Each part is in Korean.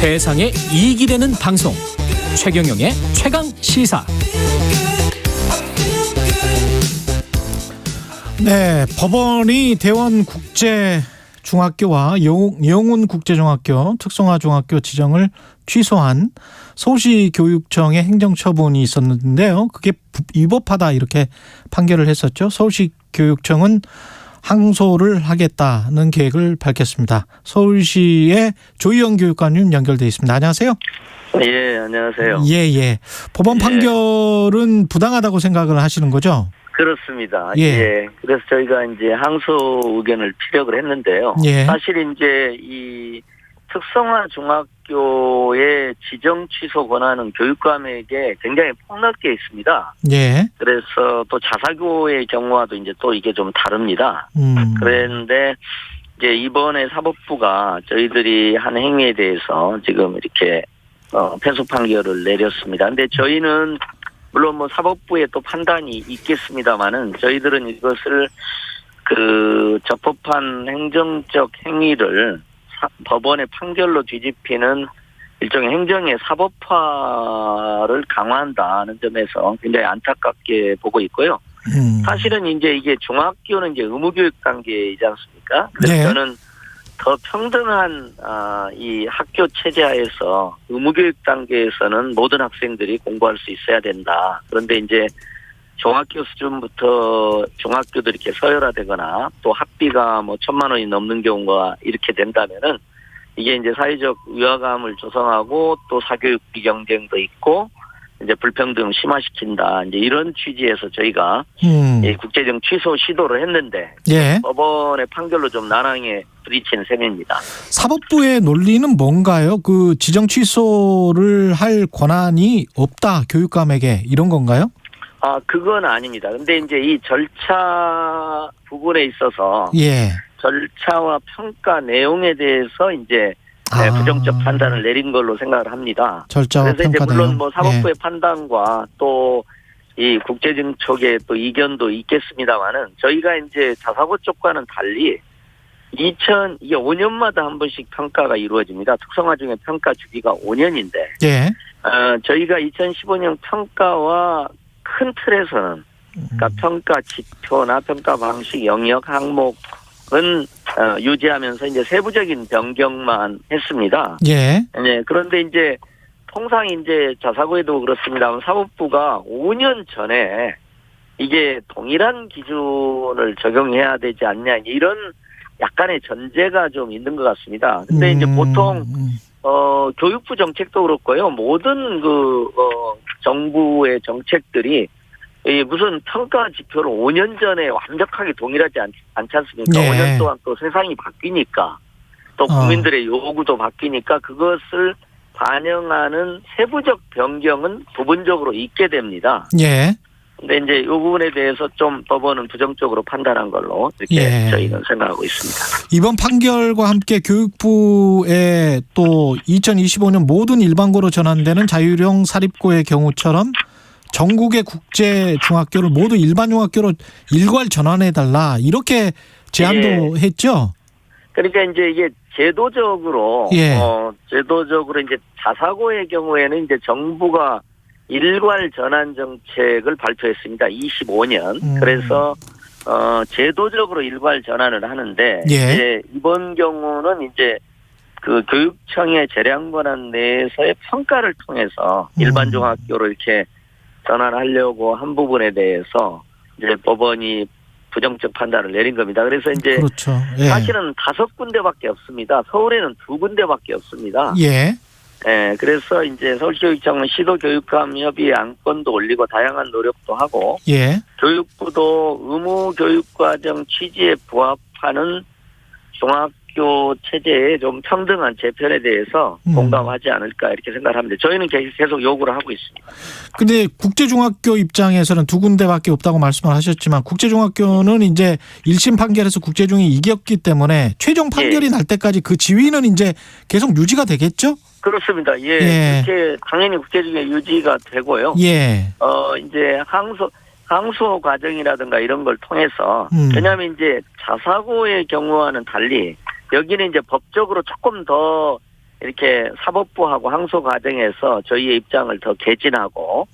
세상에 이익이 되는 방송 최경영의 최강 시사. 네, 법원이 대원국제중학교와 영훈국제중학교, 특성화중학교 지정을 취소한 서울시 교육청의 행정처분이 있었는데요. 그게 위법하다 이렇게 판결을 했었죠. 서울시 교육청은 항소를 하겠다는 계획을 밝혔습니다. 서울시의 조희영 교육관님 연결돼 있습니다. 안녕하세요. 예, 안녕하세요. 예. 법원 판결은 부당하다고 생각을 하시는 거죠? 그렇습니다. 예. 그래서 저희가 이제 항소 의견을 피력을 했는데요. 예. 사실 이제 이 특성화 중학교의 지정 취소 권한은 교육감에게 굉장히 폭넓게 있습니다. 예. 그래서 또 자사고의 경우와도 이제 또 이게 좀 다릅니다. 그런데 이제 이번에 사법부가 저희들이 한 행위에 대해서 지금 이렇게 패소 판결을 내렸습니다. 근데 저희는 물론 뭐 사법부의 또 판단이 있겠습니다만은 저희들은 이것을 그 적법한 행정적 행위를 법원의 판결로 뒤집히는 일종의 행정의 사법화를 강화한다는 점에서 굉장히 안타깝게 보고 있고요. 사실은 이제 이게 중학교는 이제 의무교육 단계이지 않습니까? 그래서 네. 저는 더 평등한 이 학교 체제하에서 의무교육 단계에서는 모든 학생들이 공부할 수 있어야 된다. 그런데 이제 중학교 수준부터 중학교들이 이렇게 서열화되거나 또 학비가 뭐 1,000만 원이 넘는 경우가 이렇게 된다면은 이게 이제 사회적 위화감을 조성하고 또 사교육비 경쟁도 있고 이제 불평등 심화시킨다. 이제 이런 취지에서 저희가 이 국제적 취소 시도를 했는데 예. 법원의 판결로 좀 난항에 부딪히는 셈입니다. 사법부의 논리는 뭔가요? 그 지정 취소를 할 권한이 없다, 교육감에게 이런 건가요? 그건 아닙니다. 근데 이제 이 절차 부분에 있어서 예. 절차와 평가 내용에 대해서 이제 부정적 판단을 내린 걸로 생각을 합니다. 절차와 그래서 평가 이제 물론 내용. 뭐 사법부의 판단과 또 이 국제적 쪽의 또 이견도 있겠습니다만은 저희가 이제 자사고 쪽과는 달리 이게 5년마다 한 번씩 평가가 이루어집니다. 특성화 중에 평가 주기가 5년인데 예. 저희가 2015년 평가와 큰 틀에서는 그러니까 평가 지표나 평가 방식, 영역, 항목은 유지하면서 이제 세부적인 변경만 했습니다. 예. 네, 그런데 이제 통상 이제 자사고에도 그렇습니다만 사법부가 5년 전에 이게 동일한 기준을 적용해야 되지 않냐 이런 약간의 전제가 좀 있는 것 같습니다. 근데 이제 보통 교육부 정책도 그렇고요. 모든 정부의 정책들이 무슨 평가 지표를 5년 전에 완벽하게 동일하지 않지 않습니까? 네. 5년 동안 또 세상이 바뀌니까 또 국민들의 요구도 바뀌니까 그것을 반영하는 세부적 변경은 부분적으로 있게 됩니다. 예. 근데 이제 이 부분에 대해서 좀 법원은 부정적으로 판단한 걸로 이렇게 저희는 생각하고 있습니다. 이번 판결과 함께 교육부의 또 2025년 모든 일반고로 전환되는 자율형 사립고의 경우처럼 전국의 국제 중학교를 모두 일반 중학교로 일괄 전환해달라 이렇게 제안도 했죠. 그러니까 이제 이게 제도적으로 제도적으로 이제 자사고의 경우에는 이제 정부가 일괄 전환 정책을 발표했습니다. 25년. 그래서 제도적으로 일괄 전환을 하는데 이제 이번 경우는 이제 그 교육청의 재량 권한 내에서의 평가를 통해서 일반 중학교로 이렇게 전환하려고 한 부분에 대해서 이제 법원이 부정적 판단을 내린 겁니다. 그래서 이제 그렇죠. 사실은 5군데밖에 없습니다. 서울에는 2군데밖에 없습니다. 예. 그래서 이제 서울시교육청은 시도교육감 협의회 안건도 올리고 다양한 노력도 하고 교육부도 의무교육과정 취지에 부합하는 중학교 체제의 좀 평등한 재편에 대해서 공감하지 않을까 이렇게 생각을 합니다. 저희는 계속 요구를 하고 있습니다. 근데 국제중학교 입장에서는 2군데밖에 없다고 말씀을 하셨지만 국제중학교는 이제 1심 판결에서 국제중이 이겼기 때문에 최종 판결이 날 때까지 그 지위는 이제 계속 유지가 되겠죠? 그렇습니다. 그렇게 당연히 국제중에 유지가 되고요. 이제 항소 과정이라든가 이런 걸 통해서 왜냐하면 이제 자사고의 경우와는 달리 여기는 이제 법적으로 조금 더 이렇게 사법부하고 항소 과정에서 저희의 입장을 더 개진하고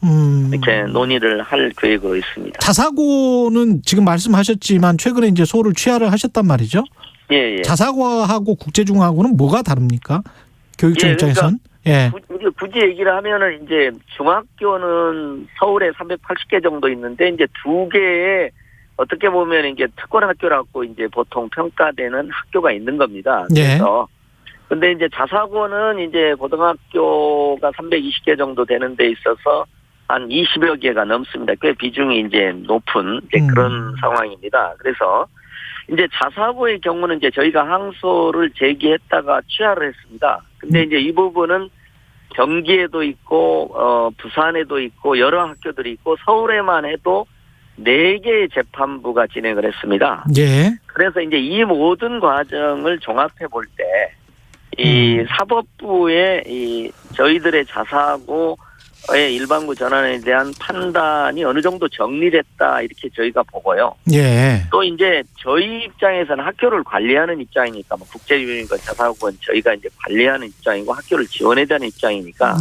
이렇게 논의를 할 계획으로 있습니다. 자사고는 지금 말씀하셨지만 최근에 이제 소를 취하를 하셨단 말이죠. 예. 자사고하고 국제중학교는 뭐가 다릅니까? 교육청 입장에선. 그러니까 굳이 얘기를 하면은 이제 중학교는 서울에 380개 정도 있는데 이제 2개의 어떻게 보면 이제 특권 학교라고 이제 보통 평가되는 학교가 있는 겁니다. 그래서 근데 이제 자사고는 이제 고등학교가 320개 정도 되는 데 있어서 한 20여 개가 넘습니다. 꽤 비중이 이제 높은 이제 그런 상황입니다. 그래서 이제 자사고의 경우는 이제 저희가 항소를 제기했다가 취하를 했습니다. 근데 이제 이 부분은 경기에도 있고 부산에도 있고 여러 학교들이 있고 서울에만 해도 4개의 재판부가 진행을 했습니다. 그래서 이제 이 모든 과정을 종합해 볼 때 이 사법부의 이 저희들의 자사고의 일반부 전환에 대한 판단이 어느 정도 정리됐다 이렇게 저희가 보고요. 또 이제 저희 입장에서는 학교를 관리하는 입장이니까 뭐 국제유니건 자사고는 저희가 이제 관리하는 입장이고 학교를 지원해야 되는 입장이니까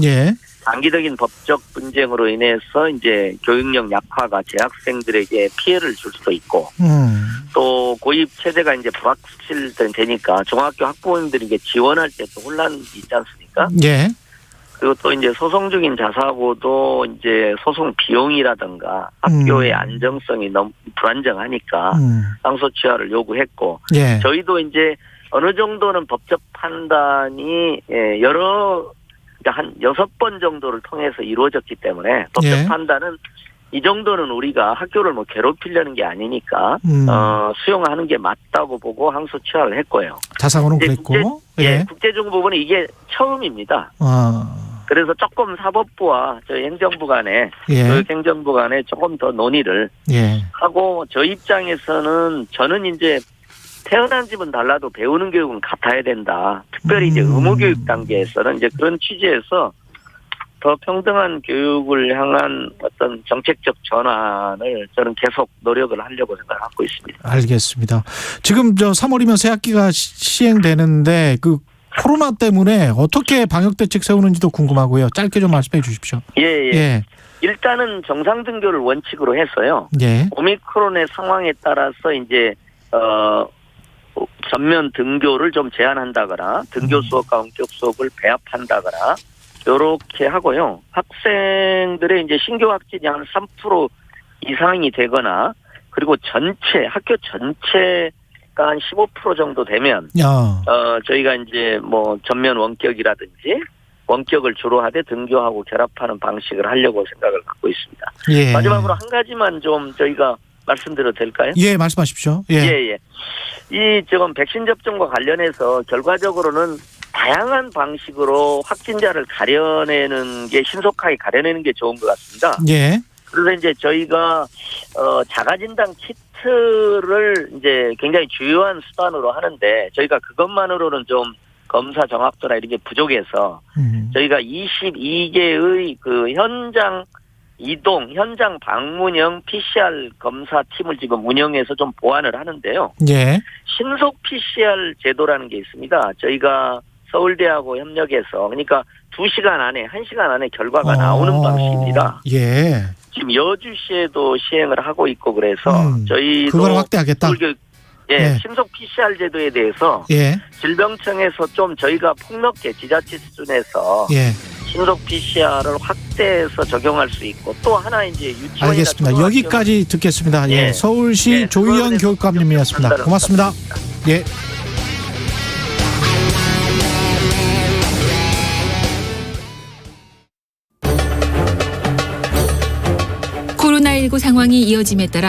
장기적인 법적 분쟁으로 인해서 이제 교육력 약화가 재학생들에게 피해를 줄 수도 있고 또 고입 체제가 이제 불확실되니까 중학교 학부모님들이 이게 지원할 때 또 혼란이 있지 않습니까? 그리고 또 이제 소송 중인 자사고도 이제 소송 비용이라든가 학교의 안정성이 너무 불안정하니까 항소 취하를 요구했고 저희도 이제 어느 정도는 법적 판단이 한 6번 정도를 통해서 이루어졌기 때문에 법적 판단은 이 정도는 우리가 학교를 뭐 괴롭히려는 게 아니니까 수용하는 게 맞다고 보고 항소 취하를 했고요. 자사고는 그랬고 국제중 부분은 이게 처음입니다. 그래서 조금 사법부와 저희 행정부 간에 교육행정부 간에 조금 더 논의를 하고 저희 입장에서는 저는 이제 태어난 집은 달라도 배우는 교육은 같아야 된다. 특별히 이제 의무교육 단계에서는 이제 그런 취지에서 더 평등한 교육을 향한 어떤 정책적 전환을 저는 계속 노력을 하려고 생각하고 있습니다. 알겠습니다. 지금 3월이면 새학기가 시행되는데 그 코로나 때문에 어떻게 방역 대책 세우는지도 궁금하고요. 짧게 좀 말씀해 주십시오. 일단은 정상 등교를 원칙으로 해서요. 오미크론의 상황에 따라서 이제 전면 등교를 좀 제한한다거나 등교 수업과 원격 수업을 배합한다거나 이렇게 하고요. 학생들의 이제 신규 확진이 한 3% 이상이 되거나 그리고 학교 전체가 한 15% 정도 되면 저희가 이제 뭐 전면 원격이라든지 원격을 주로 하되 등교하고 결합하는 방식을 하려고 생각을 갖고 있습니다. 마지막으로 한 가지만 좀 저희가 말씀드려도 될까요? 말씀하십시오. 이 지금 백신 접종과 관련해서 결과적으로는 다양한 방식으로 확진자를 가려내는 게 신속하게 가려내는 게 좋은 것 같습니다. 그래서 이제 저희가 자가진단 키트를 이제 굉장히 주요한 수단으로 하는데 저희가 그것만으로는 좀 검사 정확도나 이런 게 부족해서 저희가 22개의 그 현장 방문형 PCR 검사 팀을 지금 운영해서 좀 보완을 하는데요. 신속 PCR 제도라는 게 있습니다. 저희가 서울대하고 협력해서 그러니까 2시간 안에 1시간 안에 결과가 나오는 방식입니다. 지금 여주시에도 시행을 하고 있고 그래서 저희도 그걸 확대하겠다. 신속 PCR 제도에 대해서 질병청에서 좀 저희가 폭넓게 지자체 수준에서 신속 PCR을 확대해서 적용할 수 있고 또 하나 이제 유치원이나 알겠습니다. 여기까지 듣겠습니다. 서울시 조희연 교육감님이었습니다. 고맙습니다. 코로나19 상황이 이어짐에 따라